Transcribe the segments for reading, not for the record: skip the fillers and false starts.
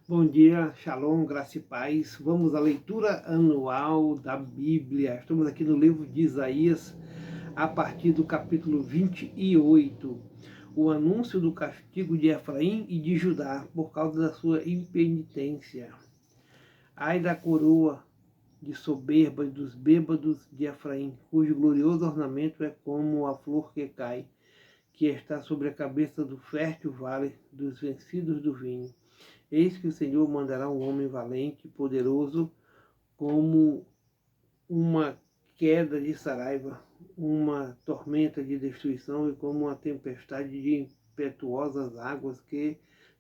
Bom dia, Shalom, graça e paz. Vamos à leitura anual da Bíblia. Estamos aqui no livro de Isaías, a partir do capítulo 28. O anúncio do castigo de Efraim e de Judá por causa da sua impenitência. Ai da coroa de soberba dos bêbados de Efraim, cujo glorioso ornamento é como a flor que cai, que está sobre a cabeça do fértil vale dos vencidos do vinho. Eis que o Senhor mandará um homem valente e poderoso como uma queda de saraiva, uma tormenta de destruição e como uma tempestade de impetuosas águas que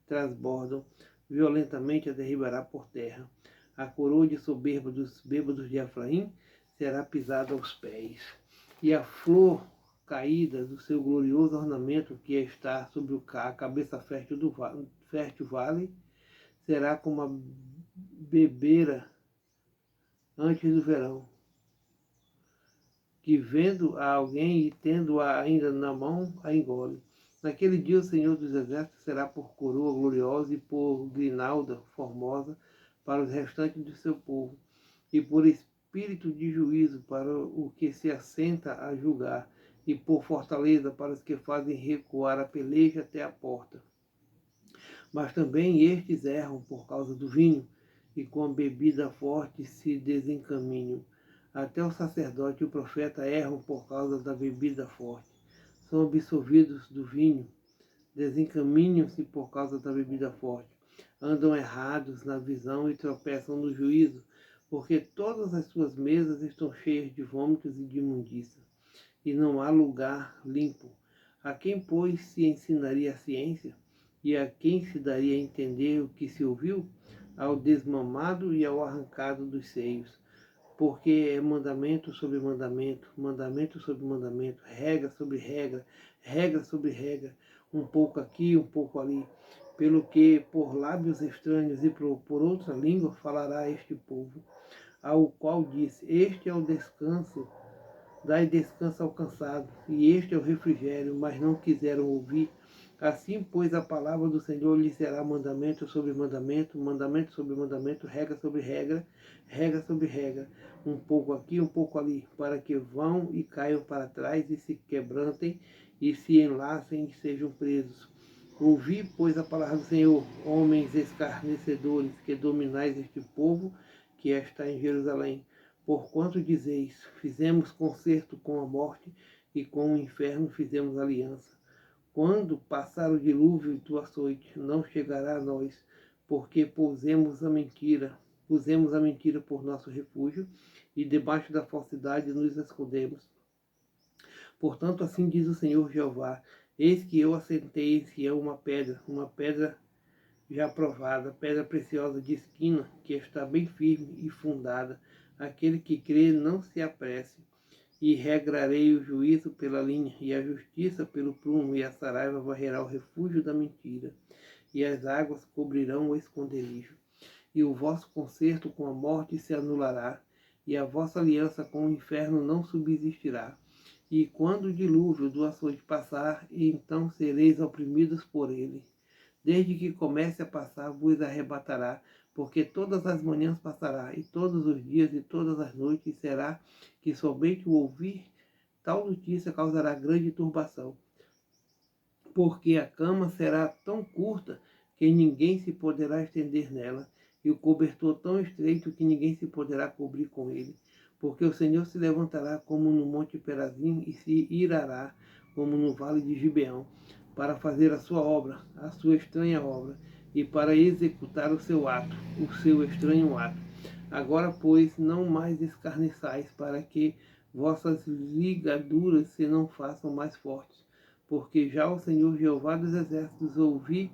transbordam, violentamente a derribará por terra. A coroa de soberba dos bêbados de Efraim será pisada aos pés. E a flor caída do seu glorioso ornamento que está sobre a cabeça fértil do fértil vale será como a bebeira antes do verão, que vendo a alguém e tendo-a ainda na mão, a engole. Naquele dia o Senhor dos Exércitos será por coroa gloriosa e por grinalda formosa para os restantes do seu povo, e por espírito de juízo para o que se assenta a julgar, e por fortaleza para os que fazem recuar a peleja até a porta. Mas também estes erram por causa do vinho, e com a bebida forte se desencaminham. Até o sacerdote e o profeta erram por causa da bebida forte. São absolvidos do vinho, desencaminham-se por causa da bebida forte. Andam errados na visão e tropeçam no juízo, porque todas as suas mesas estão cheias de vômitos e de imundícia, e não há lugar limpo. A quem, pois, se ensinaria a ciência? E a quem se daria a entender o que se ouviu? Ao desmamado e ao arrancado dos seios. Porque é mandamento sobre mandamento, mandamento sobre mandamento, regra sobre regra, regra sobre regra, um pouco aqui, um pouco ali. Pelo que por lábios estranhos e por outra língua falará este povo, ao qual disse: este é o descanso, dai descanso ao cansado, e este é o refrigério, mas não quiseram ouvir. Assim, pois, a palavra do Senhor lhe será mandamento sobre mandamento, mandamento sobre mandamento, regra sobre regra, regra sobre regra, um pouco aqui, um pouco ali, para que vão e caiam para trás e se quebrantem e se enlacem e sejam presos. Ouvi, pois, a palavra do Senhor, homens escarnecedores, que dominais este povo que está em Jerusalém. Porquanto dizeis: fizemos concerto com a morte, e com o inferno fizemos aliança. Quando passar o dilúvio e tua açoite, não chegará a nós, porque pusemos a mentira por nosso refúgio, e debaixo da falsidade nos escondemos. Portanto, assim diz o Senhor Jeová: eis que eu assentei em Sião uma pedra já provada, pedra preciosa de esquina, que está bem firme e fundada. Aquele que crê não se apresse. E regrarei o juízo pela linha, e a justiça pelo prumo, e a saraiva varrerá o refúgio da mentira, e as águas cobrirão o esconderijo. E o vosso concerto com a morte se anulará, e a vossa aliança com o inferno não subsistirá. E quando o dilúvio do açoite passar, então sereis oprimidos por ele. Desde que comece a passar, vos arrebatará, porque todas as manhãs passará, e todos os dias e todas as noites será que somente o ouvir tal notícia causará grande turbação. Porque a cama será tão curta que ninguém se poderá estender nela, e o cobertor tão estreito que ninguém se poderá cobrir com ele. Porque o Senhor se levantará como no monte Perazim, e se irará como no vale de Gibeão, para fazer a sua obra, a sua estranha obra, e para executar o seu ato, o seu estranho ato. Agora, pois, não mais escarneçais, para que vossas ligaduras se não façam mais fortes. Porque já o Senhor Jeová dos Exércitos ouvi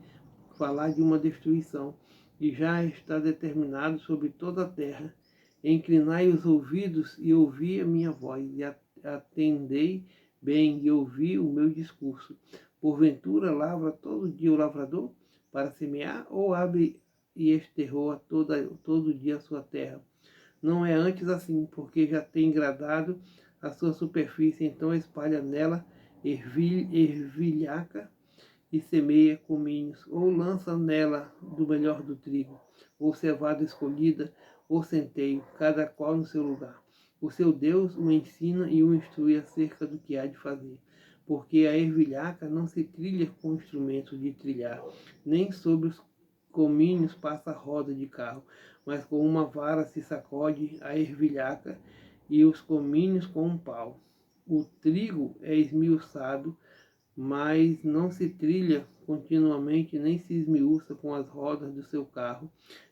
falar de uma destruição, e já está determinado sobre toda a terra. Inclinai os ouvidos e ouvi a minha voz, e atendei bem e ouvi o meu discurso. Porventura lavra todo dia o lavrador para semear, ou abre e esterroa todo dia a sua terra? Não é antes assim, porque já tem gradado a sua superfície, então espalha nela ervilhaca e semeia cominhos, ou lança nela do melhor do trigo, ou cevada escolhida, ou centeio, cada qual no seu lugar. O seu Deus o ensina e o instrui acerca do que há de fazer, porque a ervilhaca não se trilha com instrumento de trilhar, nem sobre os cominhos passa roda de carro, mas com uma vara se sacode a ervilhaca e os cominhos com um pau. O trigo é esmiuçado, mas não se trilha continuamente, nem se esmiuça com as rodas do seu carro,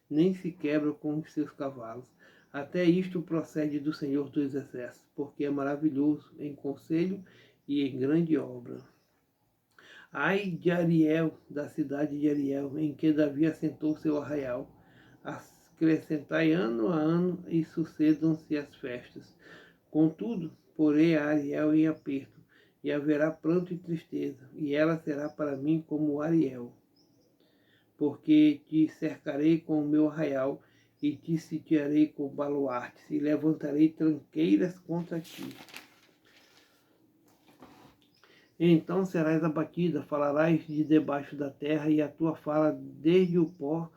nem se quebra com os seus cavalos. Até isto procede do Senhor dos Exércitos, porque é maravilhoso em conselho e em grande obra. Ai de Ariel, da cidade de Ariel, em que Davi assentou seu arraial. Acrescentai ano a ano e sucedam-se as festas. Contudo, porei a Ariel em aperto, e haverá pranto e tristeza, e ela será para mim como Ariel. Porque te cercarei com o meu arraial, e te sitiarei com baluartes, e levantarei tranqueiras contra ti. Então serás abatida, falarás de debaixo da terra, e a tua fala desde o pó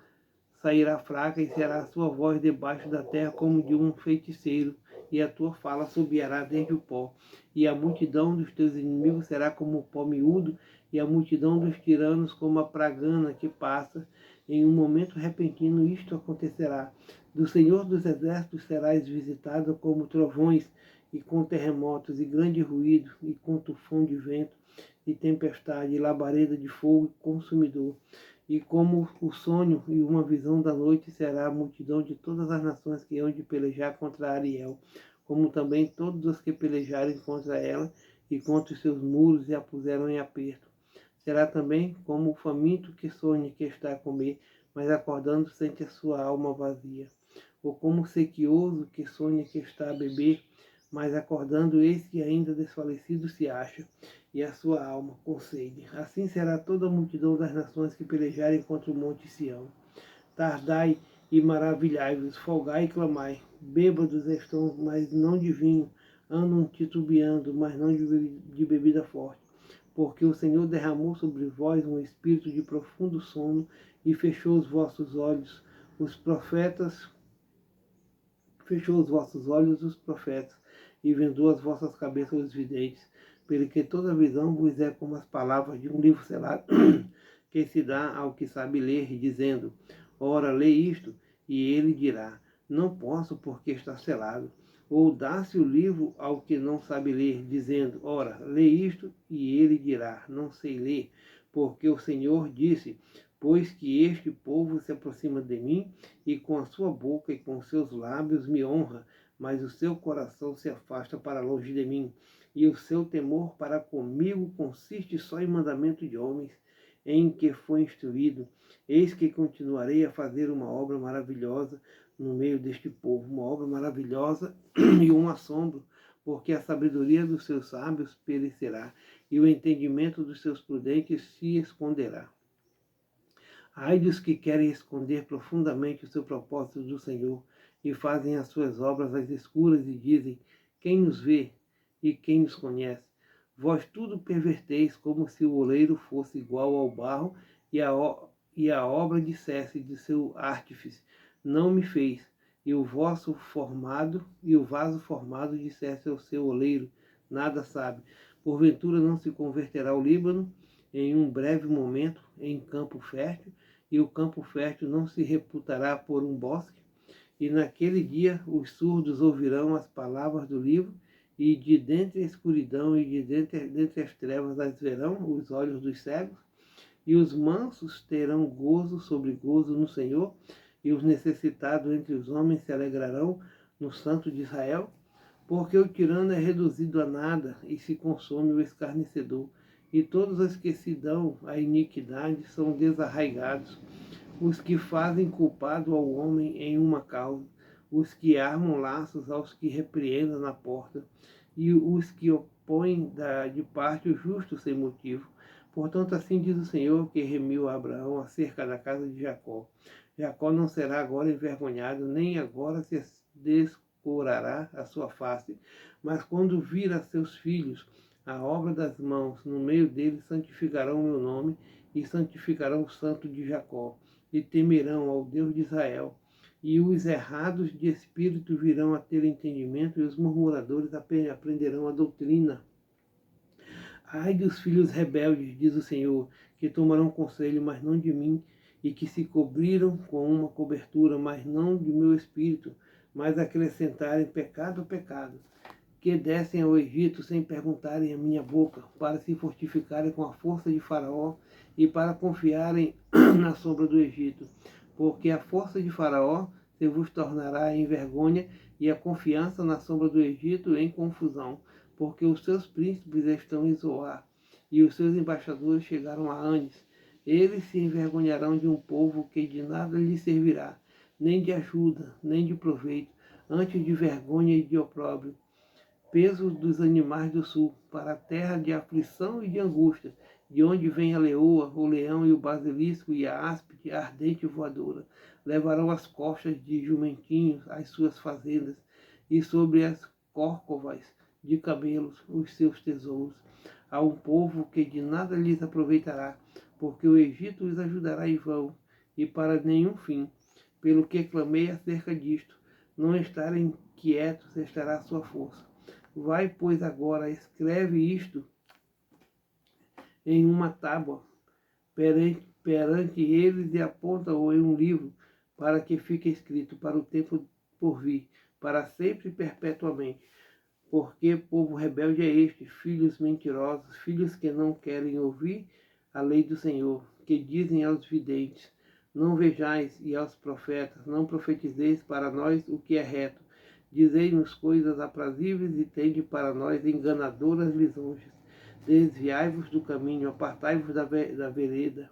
sairá fraca, e será a sua voz debaixo da terra como de um feiticeiro, e a tua fala subirá desde o pó. E a multidão dos teus inimigos será como o pó miúdo, e a multidão dos tiranos como a pragana que passa. Em um momento repentino isto acontecerá. Do Senhor dos Exércitos serás visitado como trovões, e com terremotos, e grande ruído, e com tufão de vento, e tempestade, e labareda de fogo consumidor. E como o sonho e uma visão da noite será a multidão de todas as nações que hão de pelejar contra Ariel, como também todos os que pelejarem contra ela e contra os seus muros e a puseram em aperto. Será também como o faminto que sonha que está a comer, mas acordando sente a sua alma vazia. Ou como o sequioso que sonha que está a beber, mas acordando eis que ainda desfalecido se acha, e a sua alma com sede. Assim será toda a multidão das nações que pelejarem contra o monte Sião. Tardai e maravilhai-vos, folgai e clamai. Bêbados estão, mas não de vinho, andam titubeando, mas não de bebida forte. Porque o Senhor derramou sobre vós um espírito de profundo sono e fechou os vossos olhos. Os profetas fechou os vossos olhos os profetas, e vendou as vossas cabeças os videntes, pelo que toda visão vos é como as palavras de um livro selado, que se dá ao que sabe ler, dizendo, ora, lê isto, e ele dirá, não posso porque está selado. Ou dá-se o livro ao que não sabe ler, dizendo, ora, lê isto, e ele dirá, não sei ler, porque o Senhor disse, pois que este povo se aproxima de mim, e com a sua boca e com os seus lábios me honra, mas o seu coração se afasta para longe de mim, e o seu temor para comigo consiste só em mandamento de homens, em que foi instruído. Eis que continuarei a fazer uma obra maravilhosa no meio deste povo, uma obra maravilhosa e um assombro, porque a sabedoria dos seus sábios perecerá, e o entendimento dos seus prudentes se esconderá. Ai dos que querem esconder profundamente o seu propósito do Senhor e fazem as suas obras às escuras e dizem, quem nos vê e quem nos conhece? Vós tudo perverteis como se o oleiro fosse igual ao barro e a obra dissesse de seu artífice, não me fez, e o vaso formado dissesse ao seu oleiro, nada sabe. Porventura não se converterá o Líbano em um breve momento em campo fértil, e o campo fértil não se reputará por um bosque? E naquele dia os surdos ouvirão as palavras do livro, e de dentre a escuridão e de dentre as trevas as verão os olhos dos cegos, e os mansos terão gozo sobre gozo no Senhor, e os necessitados entre os homens se alegrarão no Santo de Israel, porque o tirano é reduzido a nada e se consome o escarnecedor, e todos os que se dão à iniquidade são desarraigados, os que fazem culpado ao homem em uma causa, os que armam laços aos que repreendam na porta, e os que opõem de parte o justo sem motivo. Portanto, assim diz o Senhor que remiu a Abraão acerca da casa de Jacó. Jacó não será agora envergonhado, nem agora se descurará a sua face, mas quando vir a seus filhos, a obra das mãos. No meio deles santificarão o meu nome e santificarão o santo de Jacó, e temerão ao Deus de Israel. E os errados de espírito virão a ter entendimento, e os murmuradores aprenderão a doutrina. Ai dos filhos rebeldes, diz o Senhor, que tomarão conselho, mas não de mim, e que se cobriram com uma cobertura, mas não de meu espírito, mas acrescentarem pecado a pecado, que descem ao Egito sem perguntarem a minha boca, para se fortificarem com a força de Faraó e para confiarem na sombra do Egito. Porque a força de Faraó se vos tornará em vergonha, e a confiança na sombra do Egito em confusão, porque os seus príncipes estão em Zoar, e os seus embaixadores chegaram a Anis. Eles se envergonharão de um povo que de nada lhes servirá, nem de ajuda, nem de proveito, antes de vergonha e de opróbrio. Peso dos animais do sul, para a terra de aflição e de angústia, de onde vem a leoa, o leão e o basilisco e a áspide, a ardente voadora. Levarão as costas de jumentinhos às suas fazendas, e sobre as córcovas de camelos os seus tesouros. A um povo que de nada lhes aproveitará, porque o Egito os ajudará em vão, e para nenhum fim. Pelo que clamei acerca disto, não estarem quietos estará a sua força. Vai, pois, agora, escreve isto em uma tábua perante eles, e aponta-o em um livro, para que fique escrito para o tempo por vir, para sempre e perpetuamente. Porque povo rebelde é este, filhos mentirosos, filhos que não querem ouvir a lei do Senhor, que dizem aos videntes: não vejais, e aos profetas: não profetizeis para nós o que é reto. Dizei-nos coisas aprazíveis, e tende para nós enganadoras lisonjas. Desviai-vos do caminho, apartai-vos da vereda.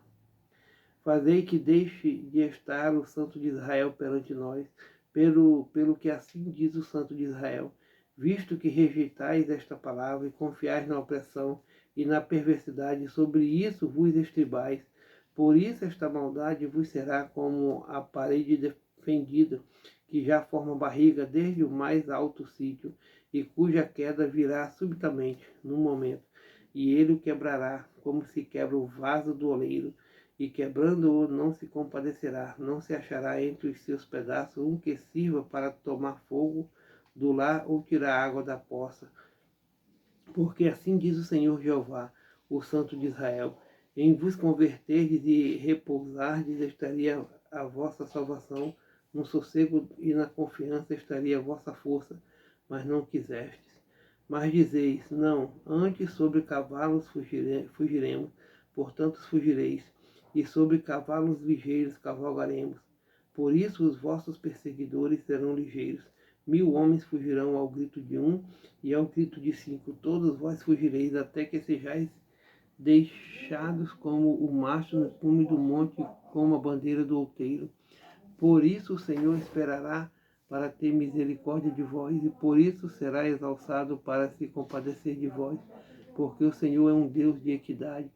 Fazei que deixe de estar o Santo de Israel perante nós, pelo que assim diz o Santo de Israel. Visto que rejeitais esta palavra e confiais na opressão e na perversidade, sobre isso vos estribais. Por isso esta maldade vos será como a parede defendida, que já forma barriga desde o mais alto sítio, e cuja queda virá subitamente, num momento, e ele o quebrará, como se quebra o vaso do oleiro, e quebrando-o não se compadecerá, não se achará entre os seus pedaços um que sirva para tomar fogo do lar ou tirar água da poça. Porque assim diz o Senhor Jeová, o Santo de Israel: em vos converterdes e repousardes estaria a vossa salvação, no sossego e na confiança estaria a vossa força, mas não quisestes. Mas dizeis: não, antes sobre cavalos fugiremos, portanto fugireis, e sobre cavalos ligeiros cavalgaremos. Por isso os vossos perseguidores serão ligeiros. 1000 homens fugirão ao grito de um, e ao grito de 5. Todos vós fugireis, até que sejais deixados como o mastro no cume do monte, como a bandeira do outeiro. Por isso o Senhor esperará para ter misericórdia de vós, e por isso será exalçado para se compadecer de vós, porque o Senhor é um Deus de equidade.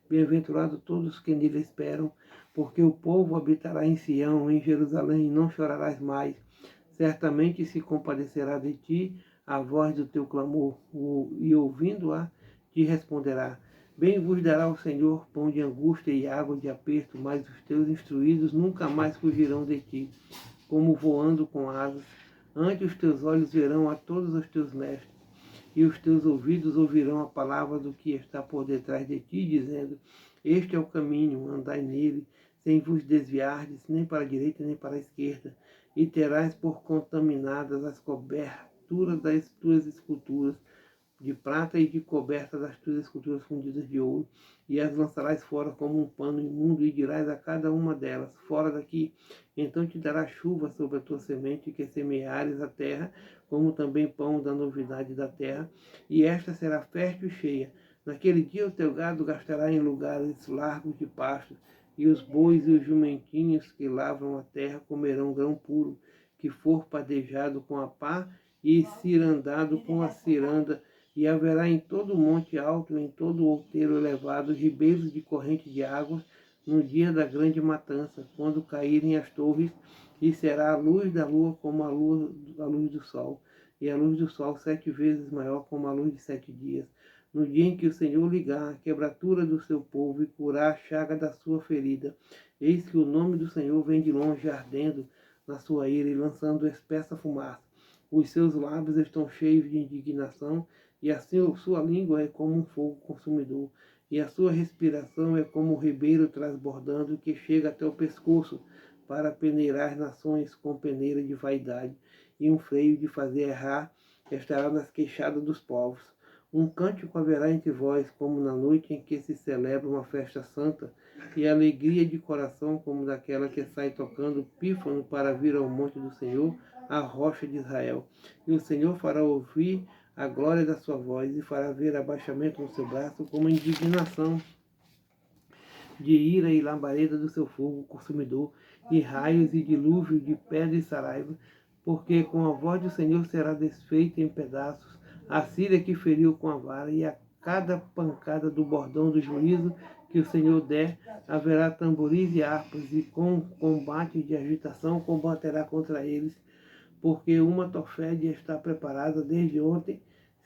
Bem-aventurados todos que nele esperam, porque o povo habitará em Sião, em Jerusalém, e não chorarás mais. Certamente se compadecerá de ti a voz do teu clamor, e ouvindo-a, te responderá. Bem vos dará o Senhor pão de angústia e água de aperto, mas os teus instruídos nunca mais fugirão de ti, como voando com asas. Antes os teus olhos verão a todos os teus mestres, e os teus ouvidos ouvirão a palavra do que está por detrás de ti, dizendo: este é o caminho, andai nele, sem vos desviardes, nem para a direita nem para a esquerda, e terás por contaminadas as coberturas das tuas esculturas de prata e de coberta das tuas esculturas fundidas de ouro, e as lançarás fora como um pano imundo, e dirás a cada uma delas: fora daqui. Então te dará chuva sobre a tua semente, que semeares a terra, como também pão da novidade da terra, e esta será fértil e cheia. Naquele dia o teu gado gastará em lugares largos de pasto, e os bois e os jumentinhos que lavram a terra comerão grão puro, que for padejado com a pá e cirandado com a ciranda. E haverá em todo monte alto, em todo outeiro elevado, ribeiros de corrente de águas, no dia da grande matança, quando caírem as torres, e será a luz da lua como a luz do sol, e a luz do sol 7 vezes maior como a luz de 7 dias. no dia em que o Senhor ligar a quebratura do seu povo e curar a chaga da sua ferida. Eis que o nome do Senhor vem de longe, ardendo na sua ira e lançando espessa fumaça. Os seus lábios estão cheios de indignação, e assim sua língua é como um fogo consumidor, e a sua respiração é como um ribeiro transbordando que chega até o pescoço, para peneirar as nações com peneira de vaidade, e um freio de fazer errar estará nas queixadas dos povos. Um cântico haverá entre vós, como na noite em que se celebra uma festa santa, e alegria de coração como daquela que sai tocando pífano para vir ao monte do Senhor, a rocha de Israel. E o Senhor fará ouvir a glória da sua voz, e fará ver abaixamento no seu braço, como indignação de ira e lambareda do seu fogo consumidor, e raios e dilúvio de pedra e saraiva, porque com a voz do Senhor será desfeita em pedaços a Síria que feriu com a vara, e a cada pancada do bordão do juízo que o Senhor der, haverá tamboris e harpas, e com combate de agitação combaterá contra eles, porque uma tofédia está preparada desde ontem,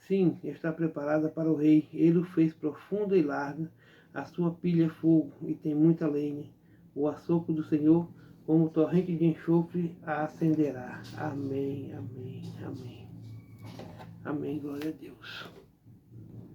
sim, está preparada para o rei. Ele o fez profunda e larga, a sua pilha é fogo e tem muita lenha. O assopro do Senhor, como torrente de enxofre, a acenderá. Amém, amém, amém. Amém, glória a Deus.